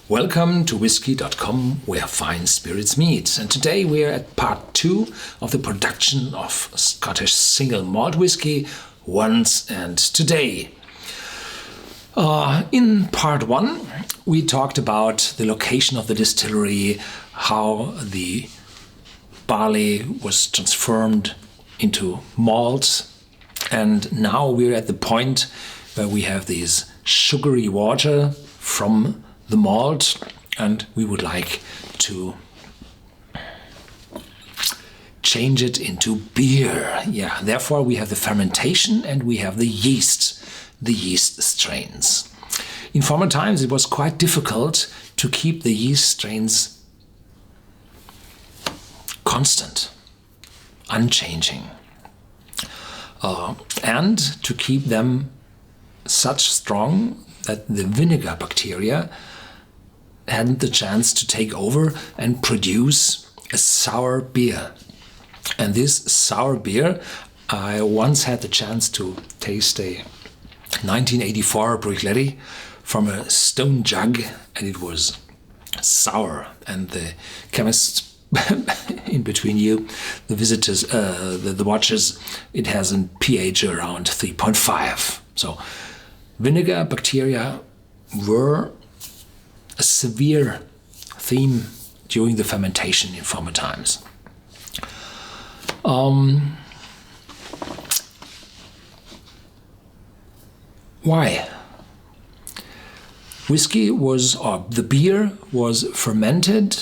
Welcome to Whisky.com, where fine spirits meet. And today we are at part 2 of the production of Scottish single malt whisky, Once and Today. In part 1, we talked about the location of the distillery, how the barley was transformed into malt, and now we're at the point where we have this sugary water from the malt, and we would like to change it into beer. Yeah, therefore we have the fermentation and we have the yeast strains. In former times it was quite difficult to keep the yeast strains constant, unchanging, and to keep them such strong that the vinegar bacteria hadn't the chance to take over and produce a sour beer. And this sour beer, I once had the chance to taste a 1984 Bruichladdich from a stone jug, and it was sour. And the chemist in between you, the visitors, the watchers, it has a pH around 3.5. So vinegar bacteria were a severe theme during the fermentation in former times. Why? Whiskey was, or the beer was fermented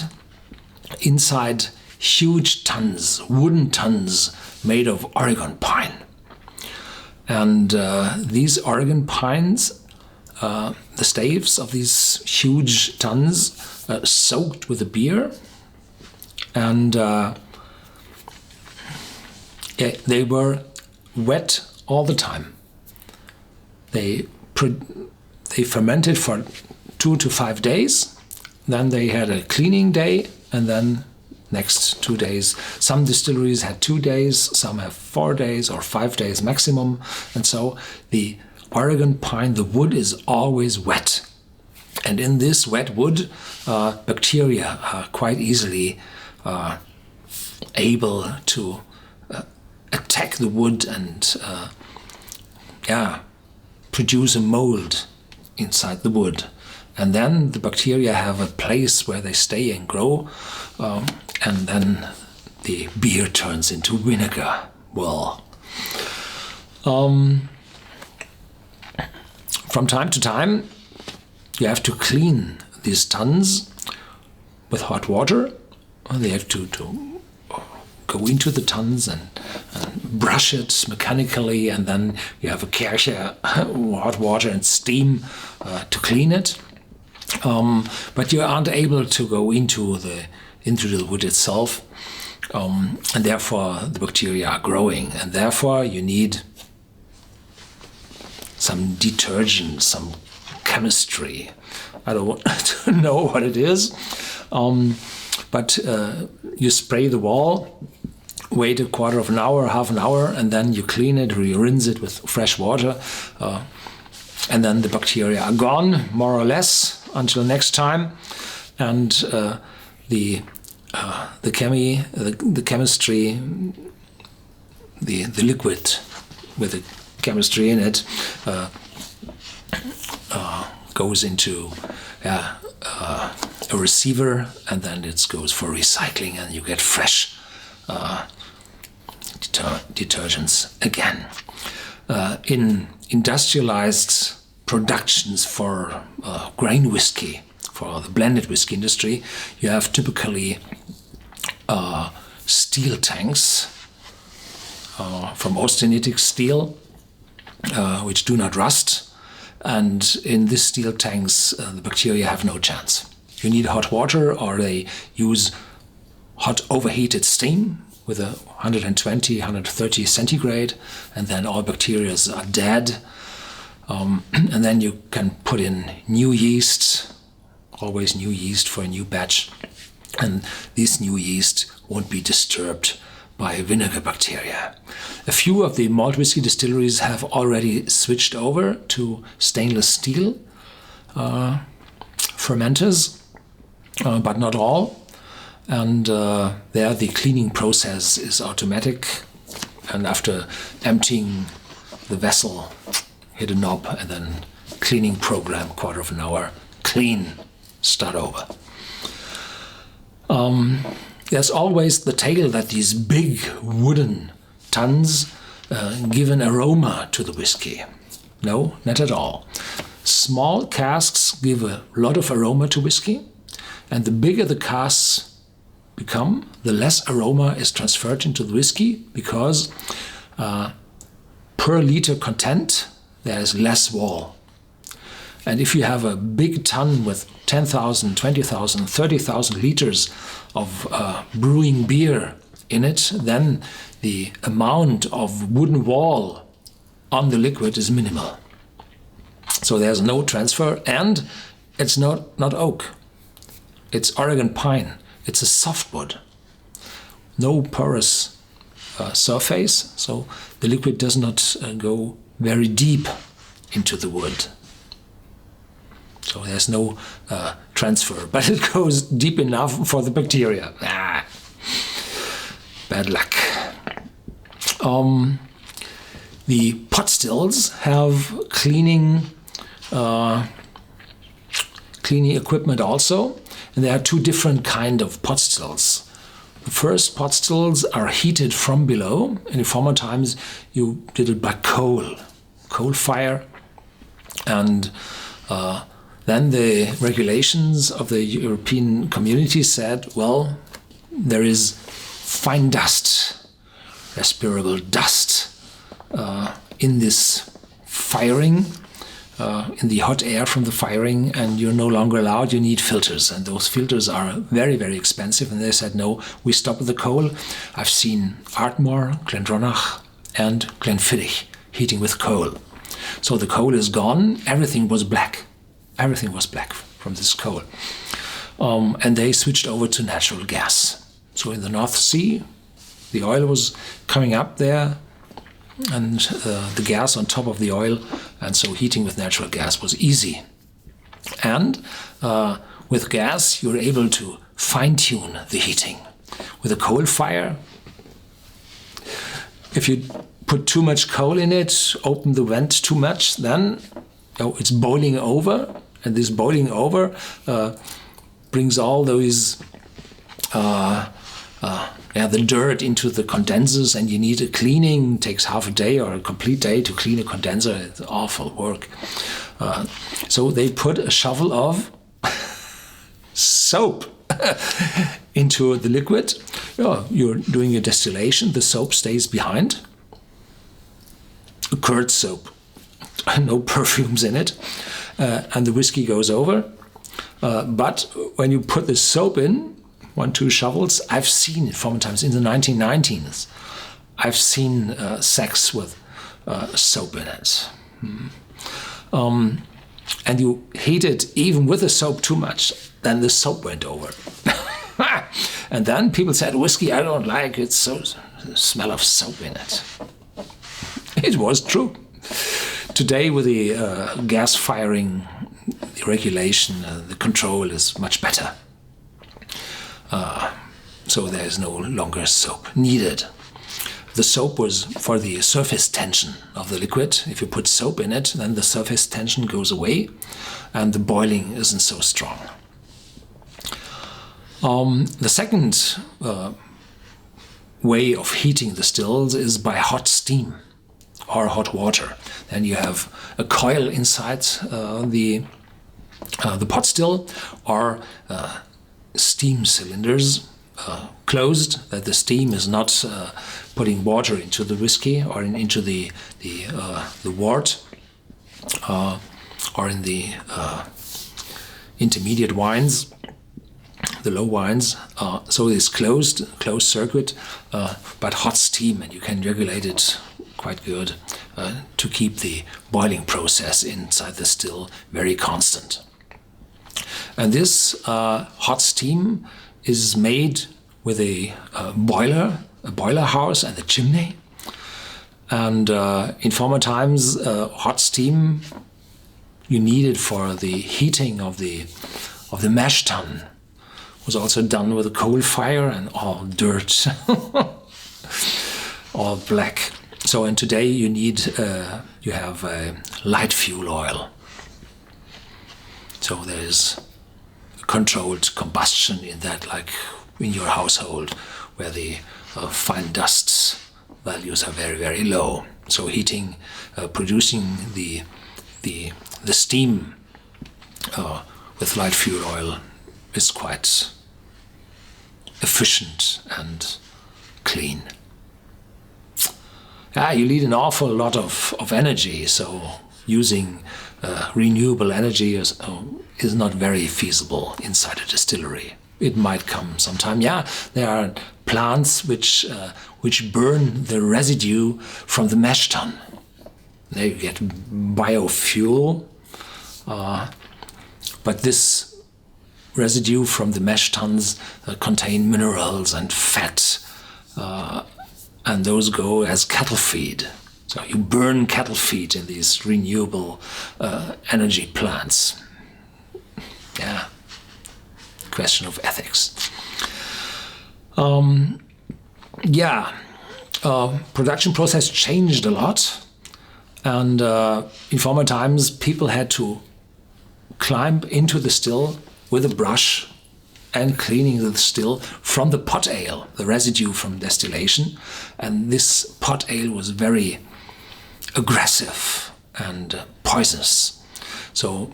inside huge tuns, wooden tuns made of Oregon pine. And these Oregon pines, the staves of these huge tuns, soaked with the beer, and they were wet all the time. They fermented for 2 to 5 days, then they had a cleaning day, and then next 2 days. Some distilleries had 2 days, some have 4 days or 5 days maximum, and so the Oregon pine, the wood is always wet. And in this wet wood, bacteria are quite easily able to attack the wood and produce a mold inside the wood. And then the bacteria have a place where they stay and grow, and then the beer turns into vinegar. Well, from time to time, you have to clean these tuns with hot water. They have to go into the tuns and brush it mechanically, and then you have a Kirche, hot water and steam to clean it. But you aren't able to go into the wood itself, and therefore the bacteria are growing, and therefore you need some detergent, some chemistry. I don't know what it is, but you spray the wall, wait a quarter of an hour, half an hour, and then you clean it, you rinse it with fresh water, and then the bacteria are gone, more or less, until next time. And the chemistry, the liquid with the chemistry in it goes into a receiver, and then it goes for recycling, and you get fresh detergents again. In industrialized productions for grain whiskey, for the blended whiskey industry, you have typically steel tanks from austenitic steel, which do not rust. And in these steel tanks, the bacteria have no chance. You need hot water, or they use hot overheated steam with 120, 130 centigrade, and then all bacteria are dead. And then you can put in new yeast, always new yeast for a new batch, and this new yeast won't be disturbed by vinegar bacteria. A few of the malt whiskey distilleries have already switched over to stainless steel fermenters, but not all. And there the cleaning process is automatic. And after emptying the vessel, hit a knob and then cleaning program, quarter of an hour, clean, start over. There's always the tale that these big wooden tons give an aroma to the whiskey. No, not at all. Small casks give a lot of aroma to whiskey, and the bigger the casks become, the less aroma is transferred into the whiskey, because per liter content there is less wall. And if you have a big ton with 10,000, 20,000, 30,000 liters of brewing beer in it, then the amount of wooden wall on the liquid is minimal. So there's no transfer, and it's not oak. It's Oregon pine. It's a softwood. No porous surface, so the liquid does not go very deep into the wood. So there's no transfer, but it goes deep enough for the bacteria. Bad luck. The pot stills have cleaning equipment also, and there are two different kind of pot stills. The first pot stills are heated from below. In the former times you did it by coal fire, and then the regulations of the European Community said, well, there is fine dust, respirable dust in this firing, in the hot air from the firing, and you're no longer allowed, you need filters. And those filters are very, very expensive. And they said, no, we stop with the coal. I've seen Ardmore, Glendronach, and Glenfiddich heating with coal. So the coal is gone, everything was black. Everything was black from this coal. And they switched over to natural gas. So in the North Sea, the oil was coming up there, and the gas on top of the oil, and so heating with natural gas was easy. And with gas, you're able to fine-tune the heating. With a coal fire, if you put too much coal in it, open the vent too much, then it's boiling over, and this boiling over brings all those the dirt into the condensers, and you need a cleaning. It takes half a day or a complete day to clean a condenser. It's awful work. So they put a shovel of soap into the liquid. You're doing a distillation, the soap stays behind. A curd soap, no perfumes in it, and the whiskey goes over. But when you put the soap in, 1-2 shovels, I've seen it from times in the 1990s. I've seen sacks with soap in it. And you heat it even with the soap too much, then the soap went over. And then people said, whiskey I don't like, it's so smell of soap in it. It was true. Today with the gas firing, the regulation, the control is much better. So there is no longer soap needed. The soap was for the surface tension of the liquid. If you put soap in it, then the surface tension goes away and the boiling isn't so strong. The second way of heating the stills is by hot steam or hot water. Then you have a coil inside the pot still, or steam cylinders closed, that the steam is not putting water into the whiskey or into the wort or in the intermediate wines, the low wines. So it's closed circuit, but hot steam, and you can regulate it quite good to keep the boiling process inside the still very constant. And this hot steam is made with a boiler house and a chimney. And in former times, hot steam you needed for the heating of the of the mash tun was also done with a coal fire and all dirt, all black. So, and today you need, you have light fuel oil. So there is controlled combustion in that, like in your household, where the fine dust values are very, very low. So heating, producing the steam with light fuel oil is quite efficient and clean. Yeah, you need an awful lot of energy, so using renewable energy is not very feasible inside a distillery. It might come sometime. Yeah, there are plants which burn the residue from the mash tun. They get biofuel, but this residue from the mash tuns contain minerals and fat, and those go as cattle feed. So you burn cattle feed in these renewable energy plants. Yeah, question of ethics. Production process changed a lot, and in former times people had to climb into the still with a brush and cleaning the still from the pot ale, the residue from distillation. And this pot ale was very aggressive and poisonous. So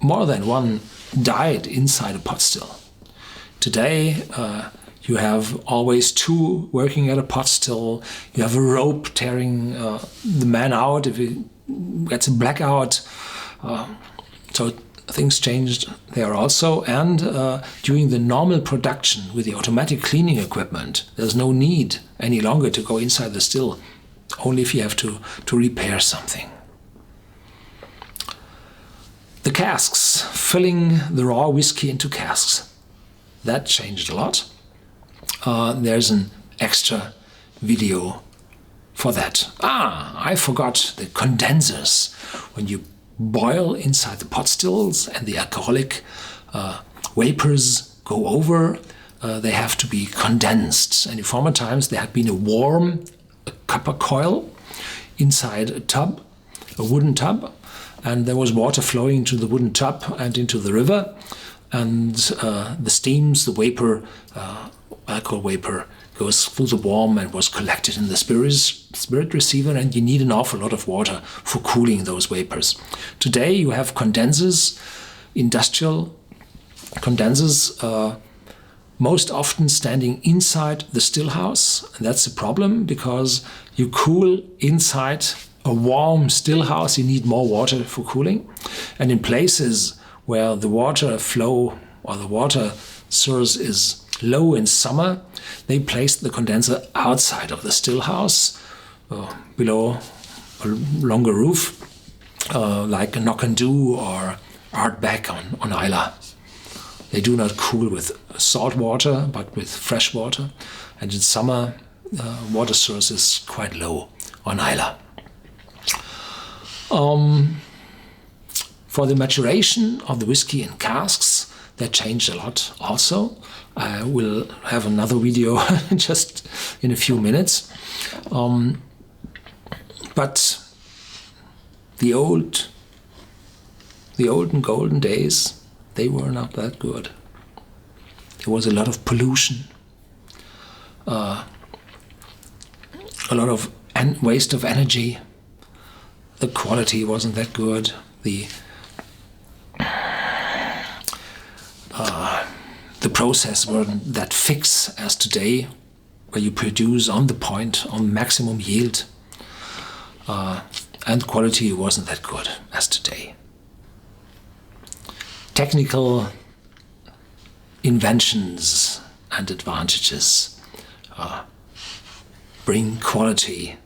more than one died inside a pot still. Today you have always two working at a pot still. You have a rope tearing the man out if he gets a blackout. So things changed there also, and during the normal production with the automatic cleaning equipment, there's no need any longer to go inside the still, only if you have to repair something. The casks, filling the raw whiskey into casks, that changed a lot. There's an extra video for that. I forgot the condensers. When you boil inside the pot stills and the alcoholic vapors go over, they have to be condensed. And in former times there had been a copper coil inside a tub, a wooden tub, and there was water flowing into the wooden tub and into the river, and the steams, the vapor, alcohol vapor, goes through the worm and was collected in the spirit receiver, and you need an awful lot of water for cooling those vapors. Today you have condensers, industrial condensers, most often standing inside the still house. And that's a problem, because you cool inside a warm still house, you need more water for cooling. And in places where the water flow or the water source is low in summer, they placed the condenser outside of the still house, below a longer roof, like a Knock and Do or Artback on Isla. They do not cool with salt water, but with fresh water. And in summer, water source is quite low on Isla. For the maturation of the whiskey in casks, that changed a lot also. I will have another video just in a few minutes. But the old and golden days, they were not that good. There was a lot of pollution, a lot of waste of energy. The quality wasn't that good. The process wasn't that fixed as today, where you produce on the point, on maximum yield, and quality wasn't that good as today. Technical inventions and advantages bring quality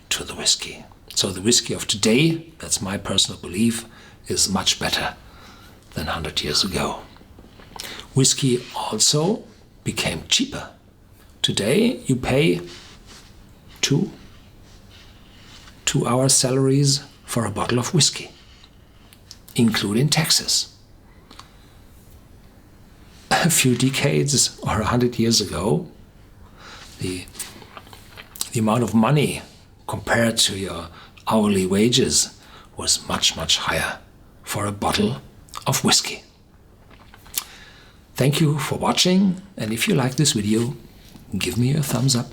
to the whiskey. So the whiskey of today, that's my personal belief, is much better than 100 years ago. Whiskey also became cheaper. Today you pay 2 hour salaries for a bottle of whiskey, including taxes. a few decades or 100 years ago, the amount of money compared to your hourly wages was much, much higher for a bottle of whiskey. Thank you for watching, and if you like this video, give me a thumbs up.